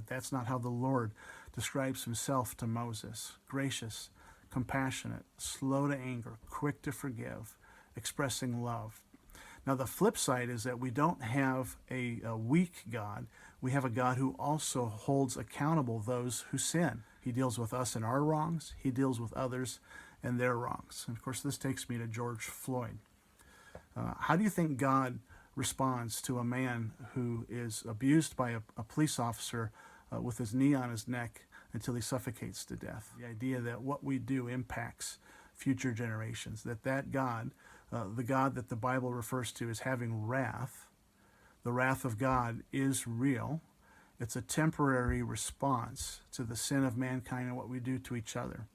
That's not how the Lord describes himself to Moses. Gracious, compassionate, slow to anger, quick to forgive, expressing love. Now, the flip side is that we don't have a weak God. We have a God who also holds accountable those who sin. He deals with us in our wrongs. He deals with others and their wrongs. And of course, this takes me to George Floyd. How do you think God responds to a man who is abused by a police officer with his knee on his neck until he suffocates to death? The idea that what we do impacts future generations, that God, the God that the Bible refers to as having wrath, the wrath of God is real. It's a temporary response to the sin of mankind and what we do to each other.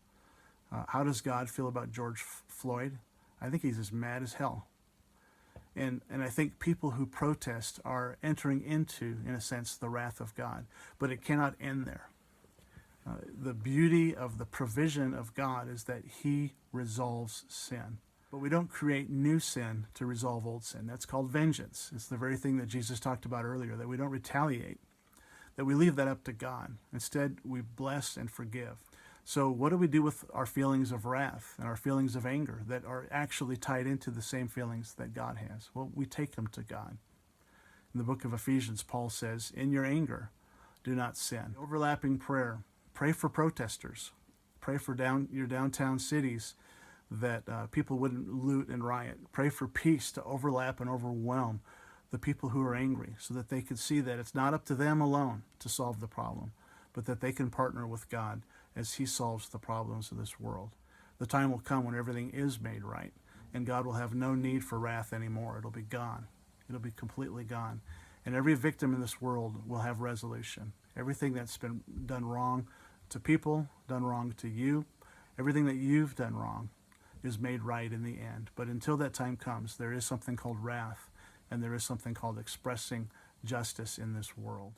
How does God feel about George Floyd? I think he's as mad as hell. And I think people who protest are entering into, in a sense, the wrath of God. But it cannot end there. The beauty of the provision of God is that he resolves sin. But we don't create new sin to resolve old sin. That's called vengeance. It's the very thing that Jesus talked about earlier, that we don't retaliate, that we leave that up to God. Instead, we bless and forgive. So what do we do with our feelings of wrath and our feelings of anger that are actually tied into the same feelings that God has? Well, we take them to God. In the book of Ephesians, Paul says, in your anger, do not sin. Overlapping prayer. Pray for protesters. Pray for your downtown cities that people wouldn't loot and riot. Pray for peace to overlap and overwhelm the people who are angry so that they can see that it's not up to them alone to solve the problem, but that they can partner with God as he solves the problems of this world. The time will come when everything is made right, and God will have no need for wrath anymore. It'll be gone. It'll be completely gone. And every victim in this world will have resolution. Everything that's been done wrong to people, done wrong to you, everything that you've done wrong is made right in the end. But until that time comes, there is something called wrath, and there is something called expressing justice in this world.